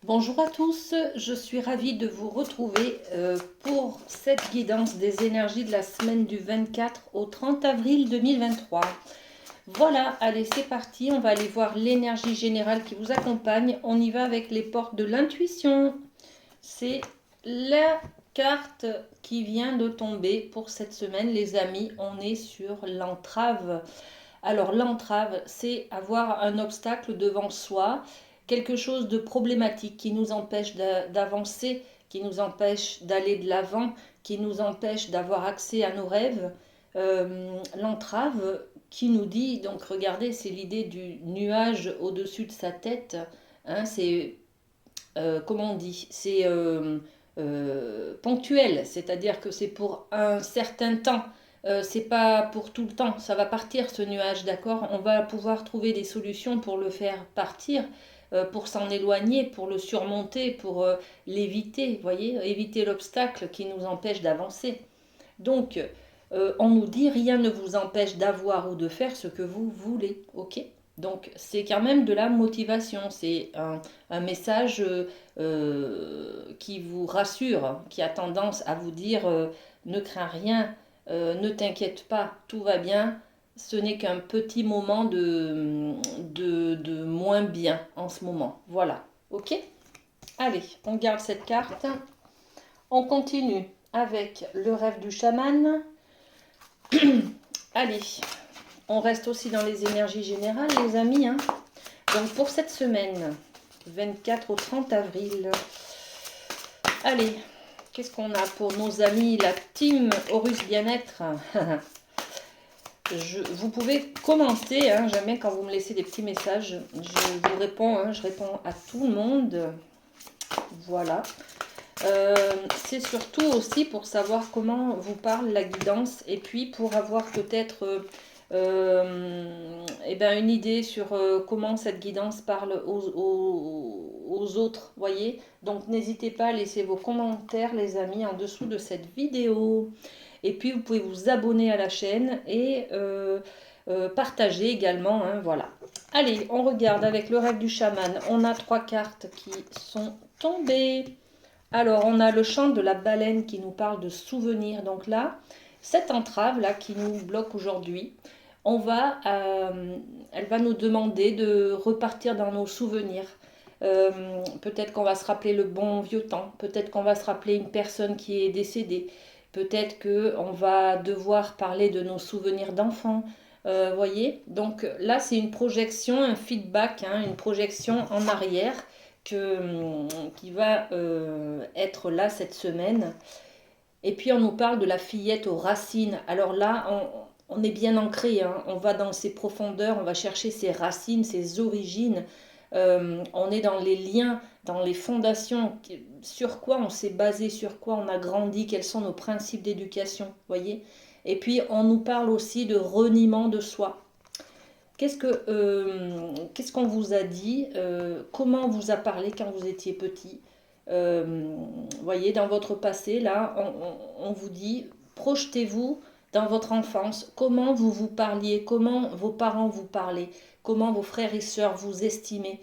Bonjour à tous, je suis ravie de vous retrouver pour cette guidance des énergies de la semaine du 24 au 30 avril 2023. Voilà, allez, c'est parti, on va aller voir l'énergie générale qui vous accompagne. On y va avec les portes de l'intuition. C'est la carte qui vient de tomber pour cette semaine, les amis. On est sur l'entrave. Alors l'entrave, c'est avoir un obstacle devant soi, quelque chose de problématique qui nous empêche d'avancer, qui nous empêche d'aller de l'avant, qui nous empêche d'avoir accès à nos rêves. L'entrave qui nous dit, donc regardez, c'est l'idée du nuage au-dessus de sa tête, hein, c'est, comment on dit, c'est ponctuel, c'est-à-dire que c'est pour un certain temps. C'est pas pour tout le temps, ça va partir ce nuage, d'accord? On va pouvoir trouver des solutions pour le faire partir, pour s'en éloigner, pour le surmonter, pour l'éviter, vous voyez, éviter l'obstacle qui nous empêche d'avancer. Donc, on nous dit rien ne vous empêche d'avoir ou de faire ce que vous voulez, ok? Donc, c'est quand même de la motivation, c'est un message qui vous rassure, qui a tendance à vous dire ne crains rien, ne t'inquiète pas, tout va bien. Ce n'est qu'un petit moment de moins bien en ce moment. Voilà, ok? Allez, on garde cette carte. On continue avec le rêve du chaman. Allez, on reste aussi dans les énergies générales, les amis, hein. Donc pour cette semaine, 24 au 30 avril, allez, qu'est-ce qu'on a pour nos amis, la team Horus Bien-être? Vous pouvez commenter, hein, j'aime bien quand vous me laissez des petits messages. Je vous réponds, hein, je réponds à tout le monde. Voilà. C'est surtout aussi pour savoir comment vous parle la guidance et puis pour avoir peut-être eh ben une idée sur comment cette guidance parle aux autres, voyez. Donc n'hésitez pas à laisser vos commentaires, les amis, en dessous de cette vidéo. Et puis vous pouvez vous abonner à la chaîne et partager également, hein, voilà. Allez, on regarde avec le rêve du chaman. On a 3 cartes qui sont tombées. Alors, on a le chant de la baleine qui nous parle de souvenirs. Donc là, cette entrave-là qui nous bloque aujourd'hui, elle va nous demander de repartir dans nos souvenirs. Peut-être qu'on va se rappeler le bon vieux temps, peut-être qu'on va se rappeler une personne qui est décédée, peut-être qu'on va devoir parler de nos souvenirs d'enfants. Voyez, donc là c'est une projection, un feedback, hein, une projection en arrière qui va être là cette semaine. Et puis on nous parle de la fillette aux racines. Alors là, on est bien ancré, hein. On va dans ses profondeurs, on va chercher ses racines, ses origines. On est dans les liens, dans les fondations. Sur quoi on s'est basé, sur quoi on a grandi, quels sont nos principes d'éducation, voyez. Et puis on nous parle aussi de reniement de soi. Qu'est-ce qu'on vous a dit, comment on vous a parlé quand vous étiez petit. Voyez, dans votre passé, là, on vous dit, projetez-vous dans votre enfance, comment vous vous parliez, comment vos parents vous parlaient, comment vos frères et sœurs vous estimaient.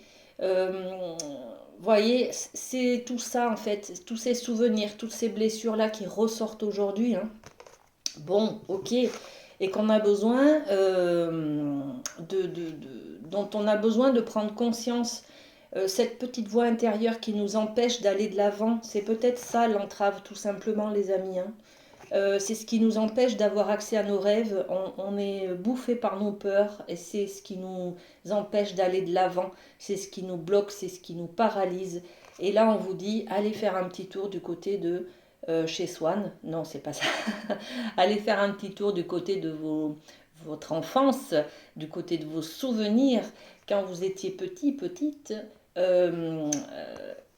Voyez, c'est tout ça en fait, tous ces souvenirs, toutes ces blessures-là qui ressortent aujourd'hui, hein. Bon, ok, et qu'on a besoin dont on a besoin de prendre conscience. Cette petite voix intérieure qui nous empêche d'aller de l'avant, c'est peut-être ça l'entrave tout simplement, les amis, hein. C'est ce qui nous empêche d'avoir accès à nos rêves. On est bouffé par nos peurs et c'est ce qui nous empêche d'aller de l'avant. C'est ce qui nous bloque, c'est ce qui nous paralyse. Et là, on vous dit, allez faire un petit tour du côté de chez Swan. Non, c'est pas ça. Allez faire un petit tour du côté de votre enfance, du côté de vos souvenirs, quand vous étiez petit, petite. Euh,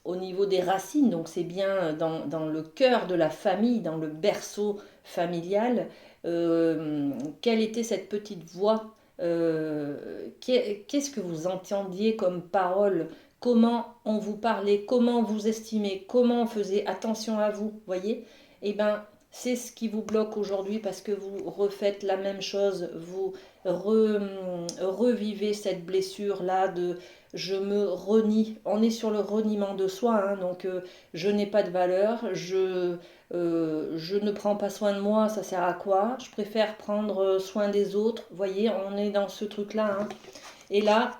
au niveau des racines, donc c'est bien dans le cœur de la famille, dans le berceau familial, quelle était cette petite voix, qu'est-ce que vous entendiez comme parole, comment on vous parlait, comment vous estimez, comment on faisait attention à vous, voyez. Eh bien, c'est ce qui vous bloque aujourd'hui parce que vous refaites la même chose, vous revivez cette blessure-là de je me renie. On est sur le reniement de soi, hein, donc je n'ai pas de valeur, je ne prends pas soin de moi, ça sert à quoi? Je préfère prendre soin des autres. Vous voyez, on est dans ce truc-là, hein. Et là,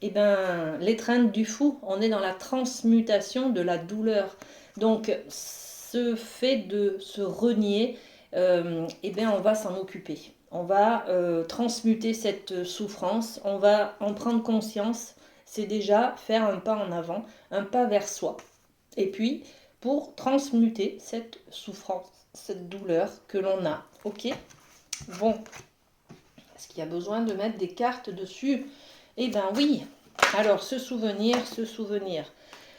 eh ben, l'étreinte du fou, on est dans la transmutation de la douleur. Donc, ce fait de se renier, eh bien, on va s'en occuper. On va transmuter cette souffrance, on va en prendre conscience. C'est déjà faire un pas en avant, un pas vers soi. Et puis, pour transmuter cette souffrance, cette douleur que l'on a. Ok? Bon. Est-ce qu'il y a besoin de mettre des cartes dessus? Eh bien oui. Alors, se souvenir.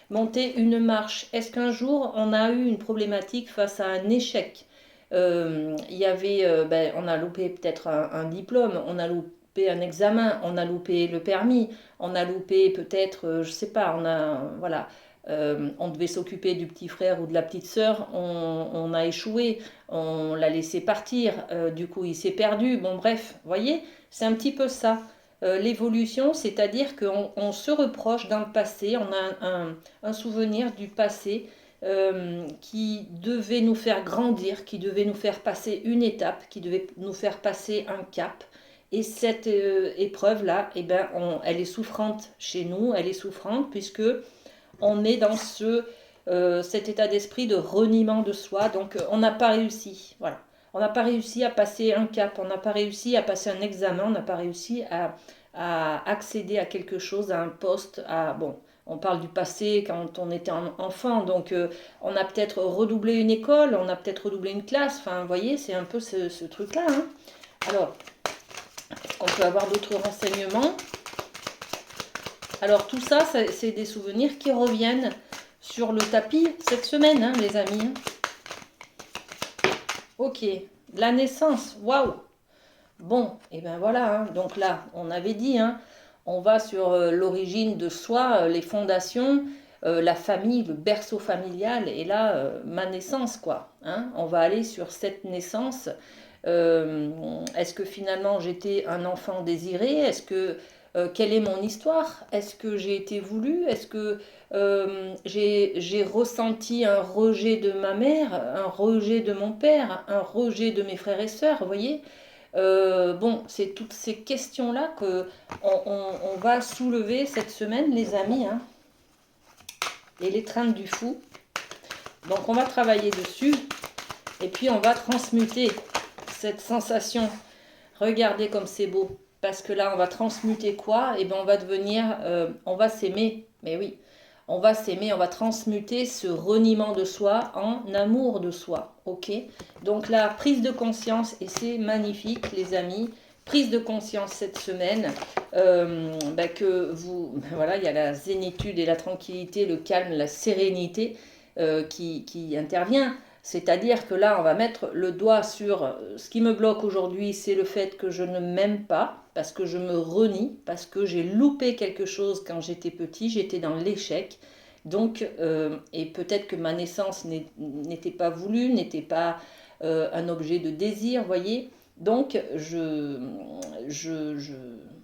Monter une marche. Est-ce qu'un jour, on a eu une problématique face à un échec? Il y avait, on a loupé peut-être un diplôme, on a loupé un examen, on a loupé le permis, on a loupé peut-être, je sais pas, voilà, on devait s'occuper du petit frère ou de la petite sœur, on a échoué, on l'a laissé partir, du coup il s'est perdu, bon bref, vous voyez, c'est un petit peu ça. L'évolution, c'est-à-dire qu'on se reproche dans le passé, on a un souvenir du passé qui devait nous faire grandir, qui devait nous faire passer une étape, qui devait nous faire passer un cap. Et cette épreuve-là, eh ben, elle est souffrante chez nous, elle est souffrante puisque on est dans cet état d'esprit de reniement de soi. Donc on n'a pas réussi, voilà. On n'a pas réussi à passer un cap, on n'a pas réussi à passer un examen, on n'a pas réussi à accéder à quelque chose, à un poste, bon, on parle du passé quand on était enfant, donc on a peut-être redoublé une école, on a peut-être redoublé une classe, enfin, vous voyez, c'est un peu ce truc-là, hein. Alors, on peut avoir d'autres renseignements. Alors, tout ça, c'est des souvenirs qui reviennent sur le tapis cette semaine, hein, les amis. Ok, la naissance, waouh! Bon, et ben voilà, hein. Donc là, on avait dit, hein, on va sur l'origine de soi, les fondations, la famille, le berceau familial, et là, ma naissance, quoi, hein. On va aller sur cette naissance. Est-ce que finalement j'étais un enfant désiré? Quelle est mon histoire? Est-ce que j'ai été voulu? Est-ce que j'ai ressenti un rejet de ma mère, un rejet de mon père, un rejet de mes frères et sœurs, vous voyez? Bon, c'est toutes ces questions-là que on va soulever cette semaine, les amis, hein. Et l'étreinte du fou. Donc, on va travailler dessus. Et puis, on va transmuter cette sensation. Regardez comme c'est beau. Parce que là, on va transmuter quoi? Et bien, on va devenir... on va s'aimer. Mais oui, on va s'aimer, on va transmuter ce reniement de soi en amour de soi. Ok? Donc la prise de conscience, et c'est magnifique les amis, prise de conscience cette semaine, que vous, voilà, il y a la zénitude et la tranquillité, le calme, la sérénité qui intervient. C'est-à-dire que là, on va mettre le doigt sur ce qui me bloque aujourd'hui, c'est le fait que je ne m'aime pas, parce que je me renie, parce que j'ai loupé quelque chose quand j'étais petit, j'étais dans l'échec. Donc, et peut-être que ma naissance n'était pas voulue, n'était pas un objet de désir, voyez. Donc,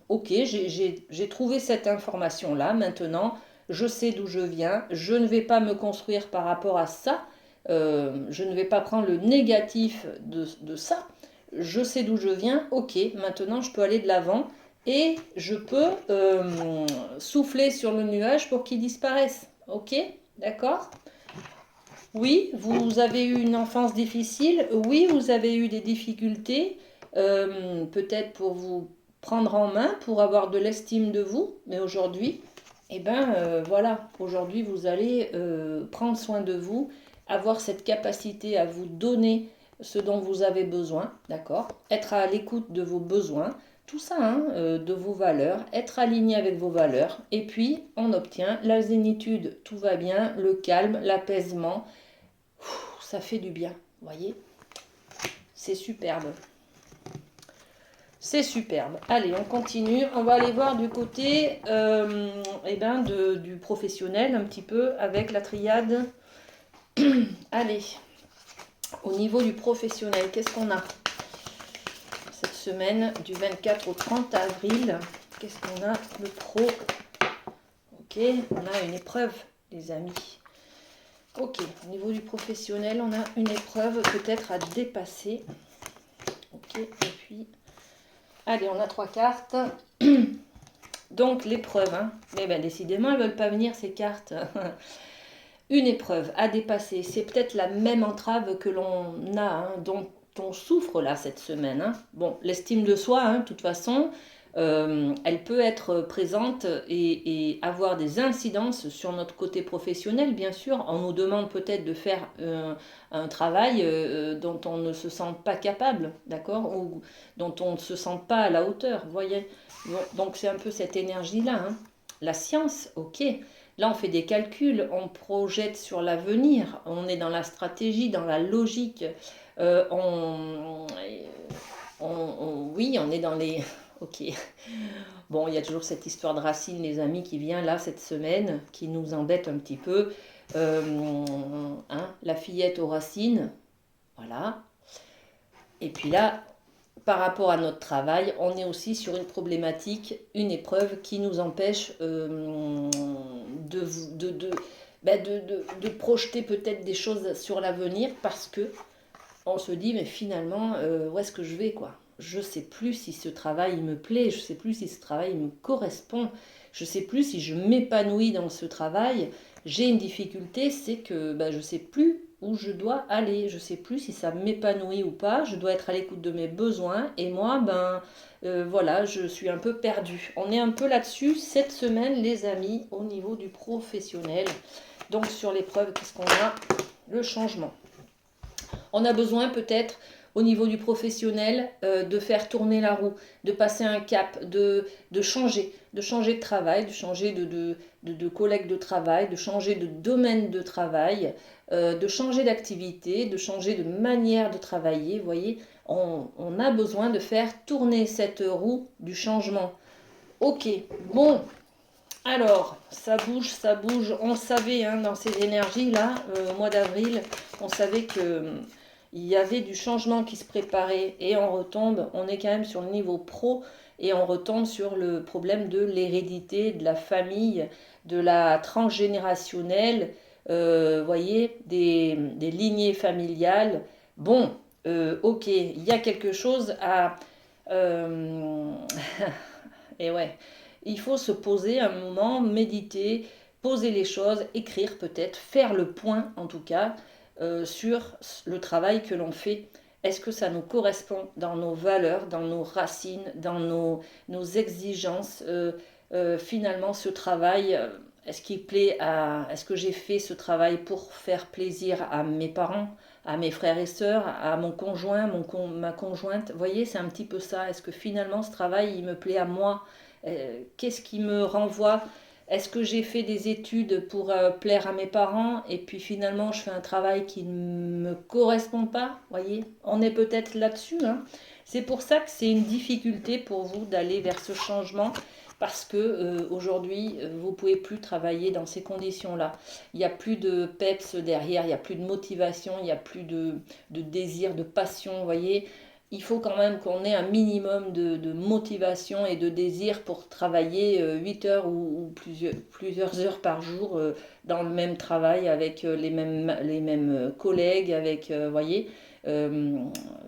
ok, j'ai trouvé cette information-là. Maintenant, je sais d'où je viens. Je ne vais pas me construire par rapport à ça. Je ne vais pas prendre le négatif de ça. Je sais d'où je viens. Ok, maintenant, je peux aller de l'avant. Et je peux souffler sur le nuage pour qu'il disparaisse. Ok, d'accord? Oui, vous avez eu une enfance difficile. Oui, vous avez eu des difficultés. Peut-être pour vous prendre en main, pour avoir de l'estime de vous. Mais aujourd'hui, eh ben voilà. Aujourd'hui, vous allez prendre soin de vous, avoir cette capacité à vous donner ce dont vous avez besoin. D'accord? Être à l'écoute de vos besoins. Tout ça, hein, de vos valeurs, être aligné avec vos valeurs, et puis on obtient la zénitude, tout va bien, le calme, l'apaisement, ça fait du bien, voyez, c'est superbe. C'est superbe. Allez, on continue, on va aller voir du côté du professionnel, un petit peu, avec la triade. Allez, au niveau du professionnel, qu'est-ce qu'on a cette semaine du 24 au 30 avril? Qu'est-ce qu'on a? Le pro. Ok, on a une épreuve, les amis. Ok, au niveau du professionnel, on a une épreuve peut-être à dépasser. Ok, et puis, allez, on a 3 cartes. Donc, l'épreuve, hein. Mais ben, décidément, elles ne veulent pas venir, ces cartes. Une épreuve à dépasser, c'est peut-être la même entrave que l'on a, hein, dont on souffre là cette semaine. Hein. Bon, l'estime de soi, hein, de toute façon, elle peut être présente et avoir des incidences sur notre côté professionnel, bien sûr. On nous demande peut-être de faire un travail dont on ne se sent pas capable, d'accord, ou dont on ne se sent pas à la hauteur, vous voyez. Bon, donc c'est un peu cette énergie-là. Hein. La science, ok. Là, on fait des calculs, on projette sur l'avenir, on est dans la stratégie, dans la logique. Euh, on, oui, on est dans les... Ok. Bon, il y a toujours cette histoire de Racine, les amis, qui vient là cette semaine, qui nous embête un petit peu. Hein, la fillette aux racines, voilà. Et puis là, par rapport à notre travail, on est aussi sur une problématique, une épreuve qui nous empêche de projeter peut-être des choses sur l'avenir parce que on se dit mais finalement où est-ce que je vais quoi. Je sais plus si ce travail me plaît, je sais plus si ce travail me correspond, je sais plus si je m'épanouis dans ce travail. J'ai une difficulté, c'est que je sais plus où je dois aller, je sais plus si ça m'épanouit ou pas, je dois être à l'écoute de mes besoins et moi voilà, je suis un peu perdue. On est un peu là-dessus cette semaine les amis au niveau du professionnel. Donc sur l'épreuve, qu'est-ce qu'on a? Le changement. On a besoin peut-être au niveau du professionnel de faire tourner la roue, de passer un cap, de changer de travail, de changer de collègue de travail, de changer de domaine de travail, de changer d'activité, de changer de manière de travailler. Vous voyez, on a besoin de faire tourner cette roue du changement. Ok, bon, alors, ça bouge, ça bouge. On savait, hein, dans ces énergies-là, au mois d'avril, on savait que il y avait du changement qui se préparait et on retombe, on est quand même sur le niveau pro et on retombe sur le problème de l'hérédité, de la famille, de la transgénérationnelle, voyez, des lignées familiales. Bon, ok, il y a quelque chose à... euh, et ouais, il faut se poser un moment, méditer, poser les choses, écrire peut-être, faire le point en tout cas sur le travail que l'on fait. Est-ce que ça nous correspond dans nos valeurs, dans nos racines, dans nos exigences finalement ce travail, est-ce qu'il plaît à... Est-ce que j'ai fait ce travail pour faire plaisir à mes parents, à mes frères et sœurs, à mon conjoint, ma conjointe? Vous voyez, c'est un petit peu ça. Est-ce que finalement ce travail, il me plaît à moi? Qu'est-ce qui me renvoie? Est-ce que j'ai fait des études pour plaire à mes parents et puis finalement je fais un travail qui ne me correspond pas? Voyez, on est peut-être là-dessus. Hein. C'est pour ça que c'est une difficulté pour vous d'aller vers ce changement parce que aujourd'hui vous pouvez plus travailler dans ces conditions-là. Il n'y a plus de peps derrière, il n'y a plus de motivation, il n'y a plus de désir, de passion. Voyez, il faut quand même qu'on ait un minimum de motivation et de désir pour travailler 8 heures ou plusieurs heures par jour dans le même travail avec les mêmes collègues, avec, voyez, euh,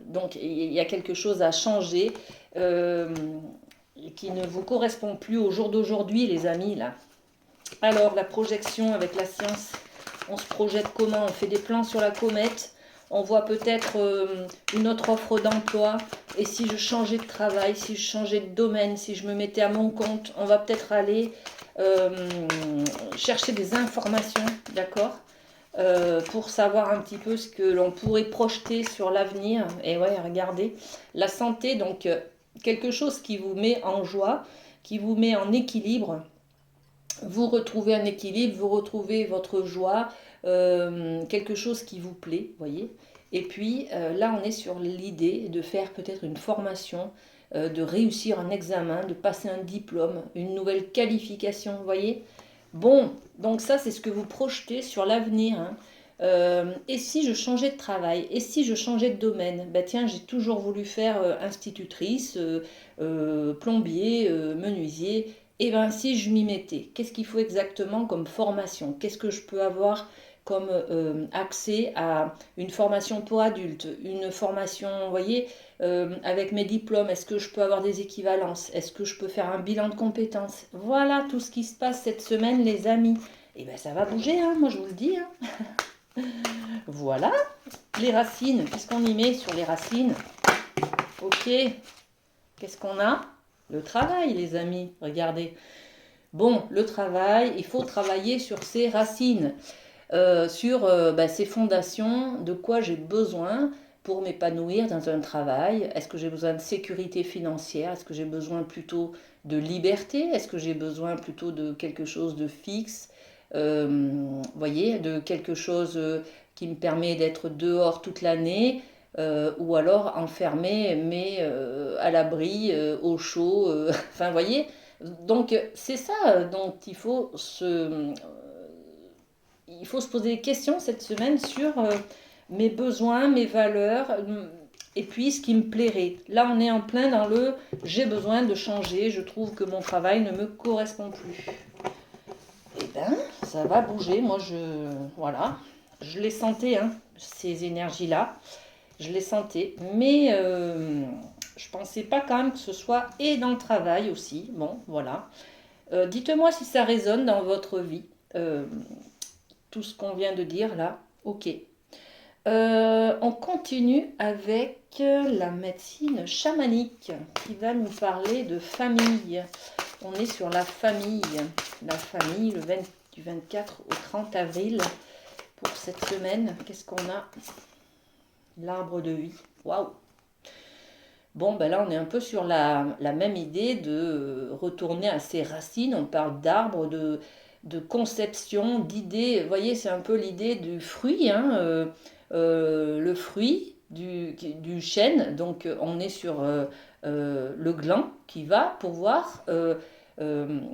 donc il y a quelque chose à changer euh, qui ne vous correspond plus au jour d'aujourd'hui, les amis, là. Alors, la projection avec la science, on se projette comment? On fait des plans sur la comète, on voit peut-être une autre offre d'emploi, et si je changeais de travail, si je changeais de domaine, si je me mettais à mon compte, on va peut-être aller euh, chercher des informations, d'accord, pour savoir un petit peu ce que l'on pourrait projeter sur l'avenir. Et ouais, regardez, la santé, donc quelque chose qui vous met en joie, qui vous met en équilibre. Vous retrouvez un équilibre, vous retrouvez votre joie, quelque chose qui vous plaît, voyez. Et puis là, on est sur l'idée de faire peut-être une formation, de réussir un examen, de passer un diplôme, une nouvelle qualification, voyez. Bon, donc ça, c'est ce que vous projetez sur l'avenir. Hein. Et si je changeais de travail? Et si je changeais de domaine? Ben tiens, j'ai toujours voulu faire institutrice, plombier, menuisier. Eh bien, si je m'y mettais, qu'est-ce qu'il faut exactement comme formation? Qu'est-ce que je peux avoir comme accès à une formation pour adultes, une formation, vous voyez, avec mes diplômes, est-ce que je peux avoir des équivalences? Est-ce que je peux faire un bilan de compétences? Voilà tout ce qui se passe cette semaine, les amis. Eh bien, ça va bouger, hein, moi je vous le dis, hein. Voilà, les racines, qu'est-ce qu'on y met sur les racines? Ok, qu'est-ce qu'on a? Le travail, les amis, regardez. Bon, le travail, il faut travailler sur ses racines, sur ses fondations, de quoi j'ai besoin pour m'épanouir dans un travail. Est-ce que j'ai besoin de sécurité financière? Est-ce que j'ai besoin plutôt de liberté? Est-ce que j'ai besoin plutôt de quelque chose de fixe? Voyez, de quelque chose qui me permet d'être dehors toute l'année, ou alors enfermé, mais à l'abri, au chaud. Enfin, voyez. Donc, c'est ça dont il faut se poser des questions cette semaine sur mes besoins, mes valeurs, et puis ce qui me plairait. Là, on est en plein dans le j'ai besoin de changer, je trouve que mon travail ne me correspond plus. Eh ben, ça va bouger. Moi, voilà, je les sentais, hein, ces énergies-là. Je les sentais. Mais je pensais pas quand même que ce soit et dans le travail aussi. Bon, voilà. Dites-moi si ça résonne dans votre vie. Tout ce qu'on vient de dire là. Ok. On continue avec la médecine chamanique qui va nous parler de famille. On est sur la famille. La famille du 24 au 30 avril pour cette semaine. Qu'est-ce qu'on a? L'arbre de vie. Waouh! Bon, ben là, on est un peu sur la même idée de retourner à ses racines. On parle d'arbres, de conception, d'idées. Vous voyez, c'est un peu l'idée du fruit, hein, le fruit du chêne. Donc, on est sur le gland qui va pouvoir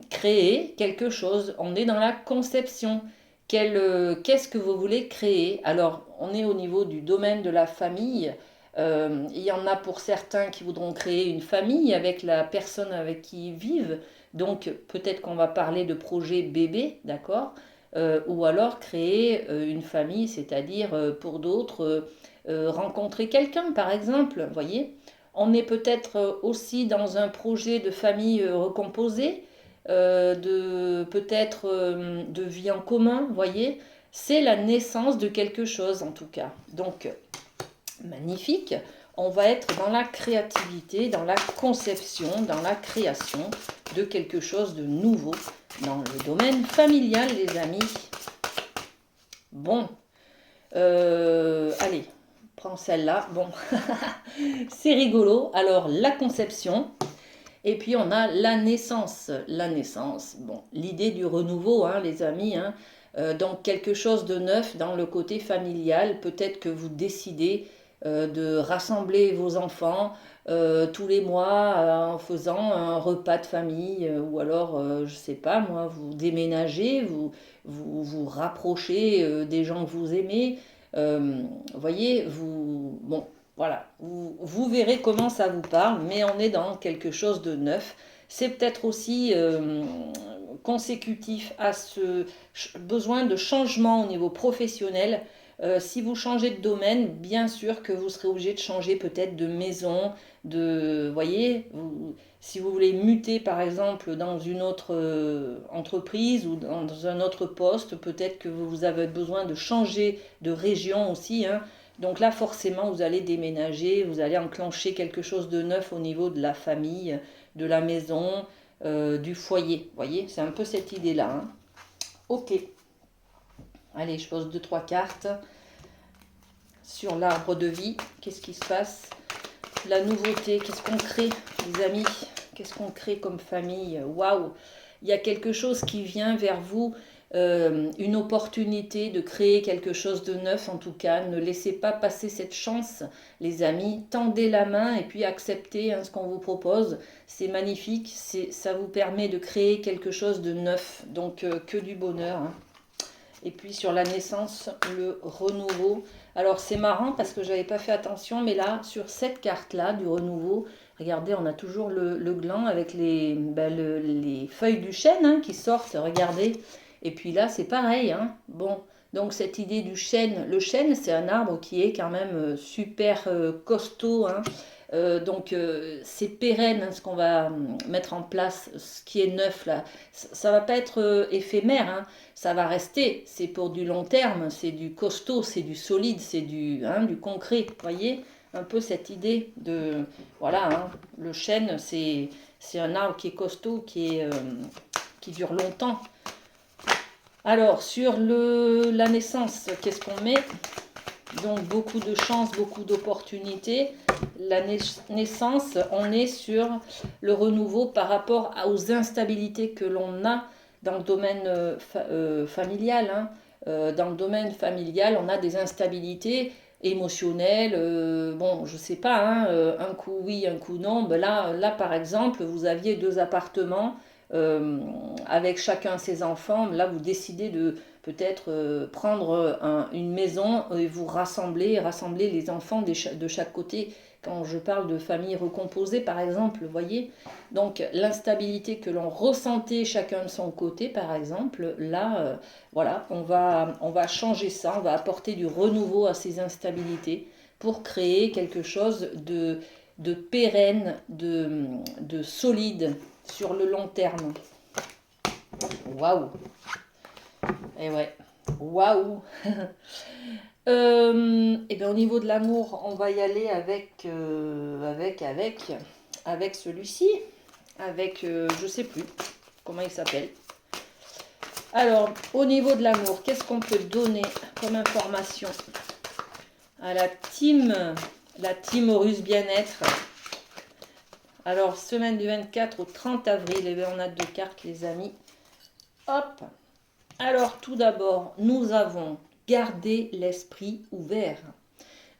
créer quelque chose. On est dans la conception. Qu'est-ce que vous voulez créer? Alors, on est au niveau du domaine de la famille. Il y en a pour certains qui voudront créer une famille avec la personne avec qui ils vivent. Donc peut-être qu'on va parler de projet bébé, d'accord? Ou alors créer une famille, c'est-à-dire pour d'autres, rencontrer quelqu'un, par exemple. Vous voyez? On est peut-être aussi dans un projet de famille recomposée, de peut-être de vie en commun, vous voyez? C'est la naissance de quelque chose en tout cas. Donc magnifique. On va être dans la créativité, dans la conception, dans la création de quelque chose de nouveau dans le domaine familial, les amis. Bon, allez, prends celle-là. Bon, c'est rigolo. Alors, la conception. Et puis, on a la naissance. La naissance, bon, l'idée du renouveau, hein, les amis. Hein. Donc, quelque chose de neuf dans le côté familial. Peut-être que vous décidez de rassembler vos enfants tous les mois en faisant un repas de famille ou alors, je sais pas moi, vous déménagez, vous rapprochez des gens que vous aimez. Voyez, bon, voilà, vous verrez comment ça vous parle, mais on est dans quelque chose de neuf. C'est peut-être aussi consécutif à ce besoin de changement au niveau professionnel. Si vous changez de domaine, bien sûr que vous serez obligé de changer peut-être de maison, voyez, si vous voulez muter par exemple dans une autre entreprise ou dans un autre poste, peut-être que vous avez besoin de changer de région aussi, hein. Donc là, forcément, vous allez déménager, vous allez enclencher quelque chose de neuf au niveau de la famille, de la maison, du foyer. Vous voyez, c'est un peu cette idée-là, hein. Ok. Allez, je pose 2-3 cartes sur l'arbre de vie. Qu'est-ce qui se passe? La nouveauté, qu'est-ce qu'on crée, les amis? Qu'est-ce qu'on crée comme famille? Waouh! Il y a quelque chose qui vient vers vous, une opportunité de créer quelque chose de neuf en tout cas. Ne laissez pas passer cette chance, les amis. Tendez la main et puis acceptez hein, ce qu'on vous propose. C'est magnifique, ça vous permet de créer quelque chose de neuf. Donc que du bonheur. Hein. Et puis sur la naissance, le renouveau. Alors c'est marrant parce que je n'avais pas fait attention, mais là, sur cette carte-là du renouveau, Regardez, on a toujours le gland avec les feuilles du chêne hein, qui sortent, regardez. Et puis là, c'est pareil. Hein. Bon, donc cette idée du chêne, le chêne, c'est un arbre qui est quand même super costaud. Hein. C'est pérenne hein, ce qu'on va mettre en place, ce qui est neuf là. Ça va pas être éphémère, hein. Ça va rester. C'est pour du long terme, c'est du costaud, c'est du solide, c'est du concret. Voyez un peu cette idée de voilà, hein, le chêne, c'est un arbre qui est costaud, qui dure longtemps. Alors, sur la naissance, qu'est-ce qu'on met? Donc, beaucoup de chance, beaucoup d'opportunités. La naissance, on est sur le renouveau par rapport aux instabilités que l'on a dans le domaine familial. Hein. Dans le domaine familial, on a des instabilités émotionnelles. Bon, je sais pas, hein, un coup oui, un coup non. Ben là, par exemple, vous aviez 2 appartements avec chacun ses enfants. Là, vous décidez de peut-être prendre une maison et vous rassembler les enfants de chaque côté. Quand je parle de famille recomposée, par exemple, vous voyez. Donc, l'instabilité que l'on ressentait chacun de son côté, par exemple, là, voilà, on va changer ça, on va apporter du renouveau à ces instabilités pour créer quelque chose de pérenne, de solide sur le long terme. Waouh! Et ouais, waouh! Et bien au niveau de l'amour, on va y aller avec celui-ci, je sais plus comment il s'appelle. Alors, au niveau de l'amour, qu'est-ce qu'on peut donner comme information à la team Horus Bien-être? Alors, semaine du 24 au 30 avril, et bien on a 2 cartes, les amis. Hop! Alors, tout d'abord, nous avons gardé l'esprit ouvert.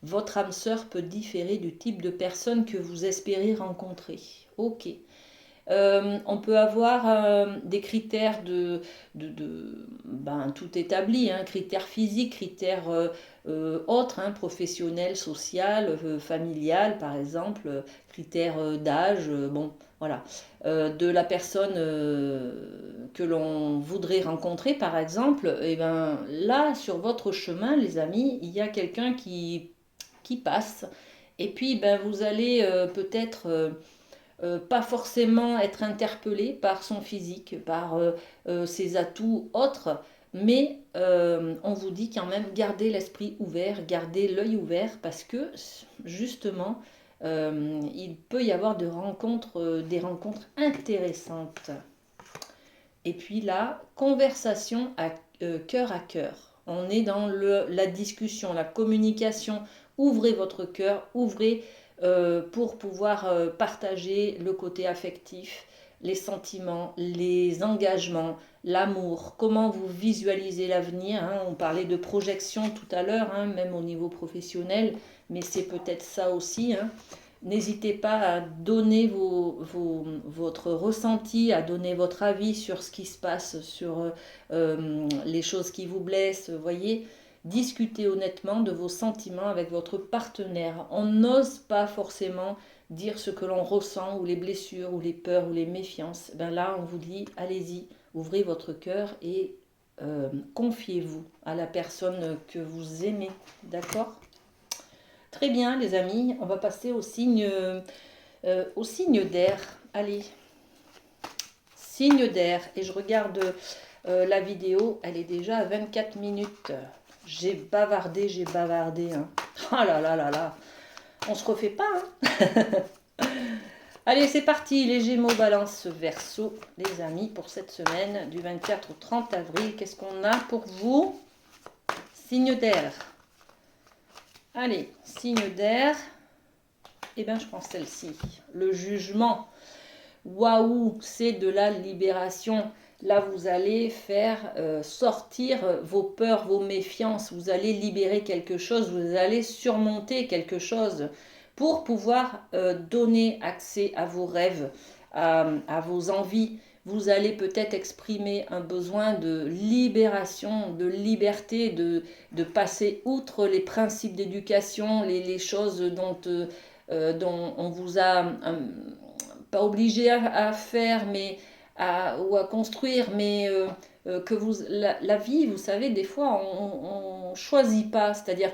Votre âme sœur peut différer du type de personne que vous espérez rencontrer. Ok. On peut avoir des critères tout établi, hein, critères physiques, critères autres, hein, professionnels, social, familial par exemple, critères d'âge, bon voilà, de la personne que l'on voudrait rencontrer par exemple, et ben là sur votre chemin les amis, il y a quelqu'un qui passe et puis ben vous allez peut-être pas forcément être interpellé par son physique, par ses atouts autres, mais on vous dit quand même gardez l'esprit ouvert, gardez l'œil ouvert parce que justement il peut y avoir des rencontres intéressantes. Et puis là, conversation cœur à cœur. On est dans la discussion, la communication. Ouvrez votre cœur, ouvrez pour pouvoir partager le côté affectif, les sentiments, les engagements, l'amour, comment vous visualisez l'avenir. Hein. On parlait de projection tout à l'heure, hein, même au niveau professionnel, mais c'est peut-être ça aussi. Hein. N'hésitez pas à donner votre ressenti, à donner votre avis sur ce qui se passe, sur les choses qui vous blessent, voyez. Discutez honnêtement de vos sentiments avec votre partenaire. On n'ose pas forcément dire ce que l'on ressent, ou les blessures, ou les peurs, ou les méfiances. Ben là, on vous dit, allez-y, ouvrez votre cœur et confiez-vous à la personne que vous aimez. D'accord ? Très bien, les amis, on va passer au signe d'air. Allez, signe d'air. Et je regarde la vidéo, elle est déjà à 24 minutes. J'ai bavardé. Hein. Oh là là là là. On se refait pas. Hein. Allez, c'est parti. Les Gémeaux, Balance, Verseau, les amis, pour cette semaine du 24 au 30 avril. Qu'est-ce qu'on a pour vous? Signe d'air. Allez, signe d'air. Eh bien, je prends celle-ci. Le jugement. Waouh, c'est de la libération. Là, vous allez faire sortir vos peurs, vos méfiances. Vous allez libérer quelque chose. Vous allez surmonter quelque chose pour pouvoir donner accès à vos rêves, à vos envies. Vous allez peut-être exprimer un besoin de libération, de liberté, de passer outre les principes d'éducation, les choses dont dont on vous a pas obligé à faire, mais ou à construire, mais que la vie, vous savez, des fois, on choisit pas. C'est-à-dire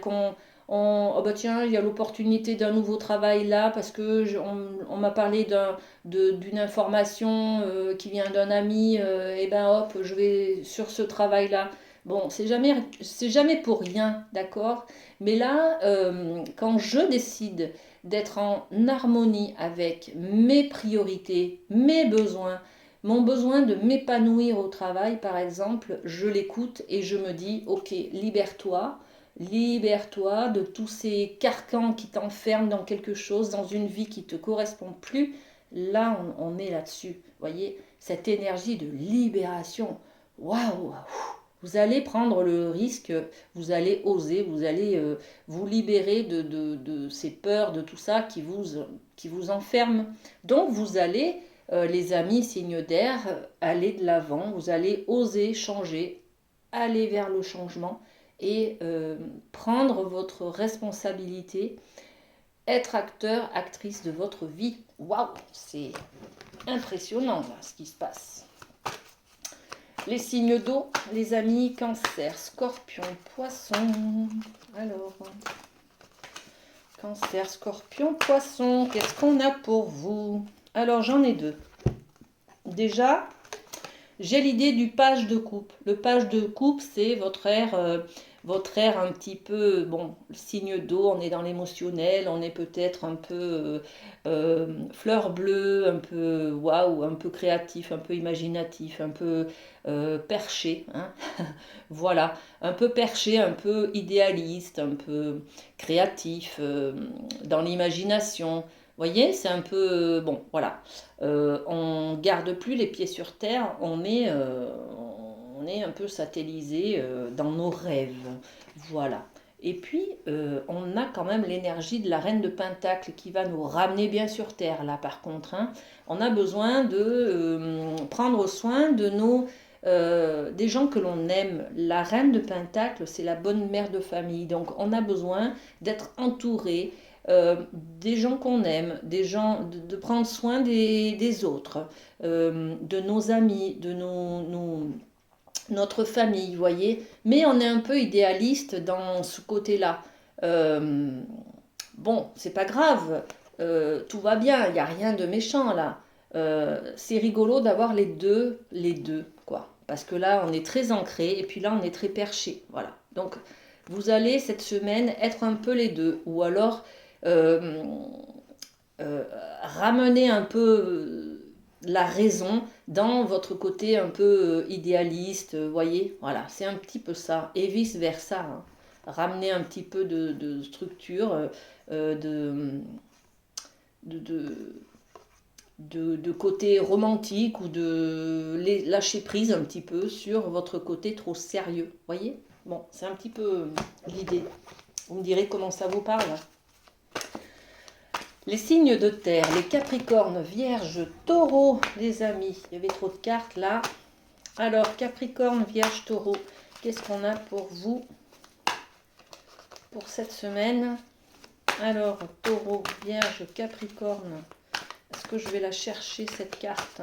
oh bah tiens, il y a l'opportunité d'un nouveau travail là, parce que on m'a parlé d'une information qui vient d'un ami, et ben hop, je vais sur ce travail-là. Bon, c'est jamais pour rien, d'accord? Mais là, quand je décide d'être en harmonie avec mes priorités, mes besoins, mon besoin de m'épanouir au travail, par exemple, je l'écoute et je me dis, ok, libère-toi, libère-toi de tous ces carcans qui t'enferment dans quelque chose, dans une vie qui ne te correspond plus. Là, on est là-dessus. Voyez, cette énergie de libération. Waouh! Vous allez prendre le risque, vous allez oser, vous allez vous libérer de ces peurs, de tout ça qui vous enferme. Donc vous allez, les amis signes d'air, aller de l'avant, vous allez oser changer, aller vers le changement et prendre votre responsabilité, être acteur, actrice de votre vie. Waouh, c'est impressionnant là, ce qui se passe. Les signes d'eau, les amis, cancer, scorpion, poisson. Alors, cancer, scorpion, poisson, qu'est-ce qu'on a pour vous? Alors, j'en ai deux. Déjà, j'ai l'idée du page de coupe. Le page de coupe, c'est votre air un petit peu, bon, le signe d'eau, on est dans l'émotionnel, on est peut-être un peu fleur bleue, un peu waouh, un peu créatif, un peu imaginatif, un peu perché, hein. Voilà, un peu perché, un peu idéaliste, un peu créatif, dans l'imagination. Vous voyez, c'est un peu, bon, voilà. On garde plus les pieds sur terre, on est un peu satellisé dans nos rêves. Voilà. Et puis, on a quand même l'énergie de la reine de Pentacle qui va nous ramener bien sur terre, là, par contre, hein. On a besoin de prendre soin de des gens que l'on aime. La reine de Pentacle, c'est la bonne mère de famille. Donc, on a besoin d'être entouré des gens qu'on aime, des gens, de prendre soin des autres, de nos amis, de notre famille, vous voyez. Mais on est un peu idéaliste dans ce côté-là. Bon, c'est pas grave, tout va bien, il n'y a rien de méchant là. C'est rigolo d'avoir les deux, quoi. Parce que là, on est très ancré et puis là, on est très perché, voilà. Donc, vous allez cette semaine être un peu les deux, ou alors euh, ramener un peu la raison dans votre côté un peu idéaliste, voyez, voilà, c'est un petit peu ça, et vice-versa, hein. Ramener un petit peu de structure, de, de, de côté romantique ou de lâcher prise un petit peu sur votre côté trop sérieux, voyez. Bon, c'est un petit peu l'idée. Vous me direz comment ça vous parle. Les signes de terre, les capricornes, vierge, taureau, les amis. Il y avait trop de cartes là. Alors, capricorne, vierge, taureau, qu'est-ce qu'on a pour vous pour cette semaine? Alors, taureau, vierge, capricorne. Est-ce que je vais la chercher cette carte?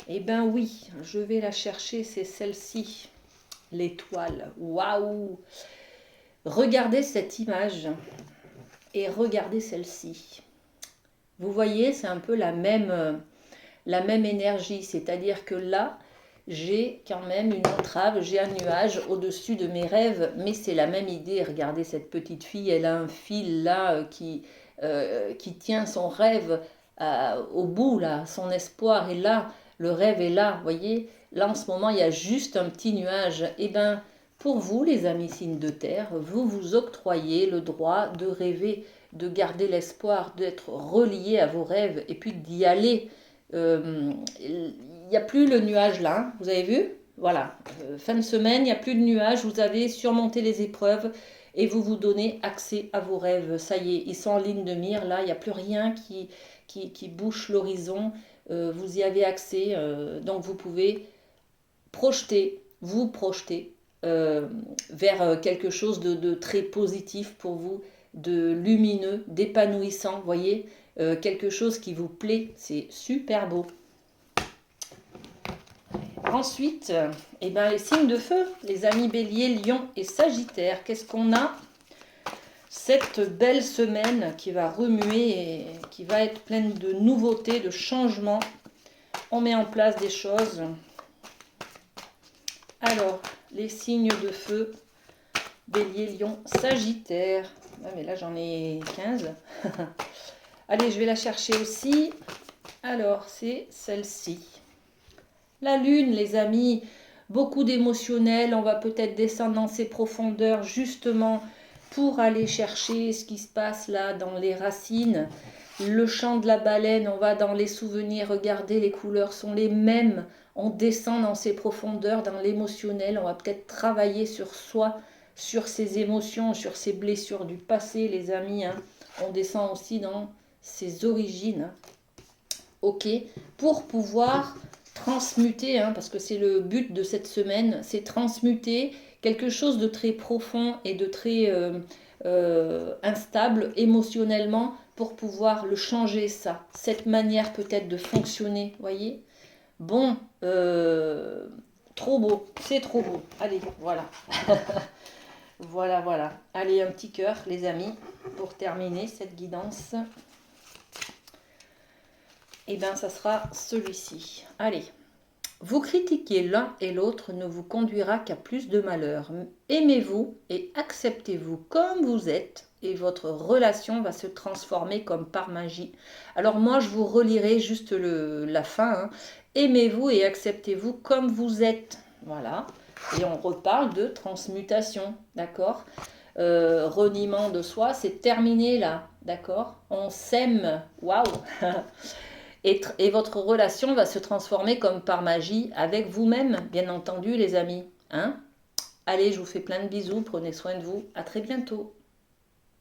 Eh bien oui, je vais la chercher, c'est celle-ci. L'étoile. Waouh! Regardez cette image et regardez celle-ci. Vous voyez, c'est un peu la même énergie. C'est-à-dire que là, j'ai quand même une entrave, j'ai un nuage au-dessus de mes rêves, mais c'est la même idée. Regardez cette petite fille, elle a un fil là qui tient son rêve au bout, là, son espoir est là, le rêve est là, voyez. Là, en ce moment, il y a juste un petit nuage. Eh bien, pour vous, les amis signes de terre, vous vous octroyez le droit de rêver, de garder l'espoir, d'être relié à vos rêves et puis d'y aller. Il n'y a plus le nuage là, hein, vous avez vu? Voilà, fin de semaine, il n'y a plus de nuage, vous avez surmonté les épreuves et vous vous donnez accès à vos rêves. Ça y est, ils sont en ligne de mire, là, il n'y a plus rien qui bouche l'horizon. Vous y avez accès, donc vous pouvez vous projeter vers quelque chose de très positif pour vous. de lumineux, d'épanouissant, vous voyez, quelque chose qui vous plaît, c'est super beau. Ensuite, eh ben, les signes de feu, les amis Bélier, Lion et Sagittaire, qu'est-ce qu'on a cette belle semaine qui va remuer et qui va être pleine de nouveautés, de changements. On met en place des choses. Alors, les signes de feu, Bélier, Lion, Sagittaire. Ah, mais là, j'en ai 15. Allez, je vais la chercher aussi. Alors, c'est celle-ci. La lune, les amis, beaucoup d'émotionnel. On va peut-être descendre dans ses profondeurs, justement, pour aller chercher ce qui se passe là dans les racines. Le chant de la baleine, on va dans les souvenirs, regardez, les couleurs sont les mêmes. On descend dans ses profondeurs, dans l'émotionnel. On va peut-être travailler sur soi, sur ses émotions, sur ses blessures du passé, les amis. Hein. On descend aussi dans ses origines. Ok, pour pouvoir transmuter, hein, parce que c'est le but de cette semaine, c'est transmuter quelque chose de très profond et de très instable émotionnellement pour pouvoir le changer, ça. Cette manière peut-être de fonctionner, voyez. Bon, trop beau, c'est trop beau. Allez, voilà. Voilà, voilà. Allez, un petit cœur, les amis, pour terminer cette guidance. Et bien, ça sera celui-ci. Allez. Vous critiquer l'un et l'autre ne vous conduira qu'à plus de malheur. Aimez-vous et acceptez-vous comme vous êtes et votre relation va se transformer comme par magie. Alors moi, je vous relirai juste la fin. Hein. Aimez-vous et acceptez-vous comme vous êtes. Voilà. Et on reparle de transmutation. D'accord reniement de soi, c'est terminé là. D'accord on s'aime. Waouh et votre relation va se transformer comme par magie avec vous-même, bien entendu, les amis. Hein Allez, je vous fais plein de bisous, prenez soin de vous. À très bientôt.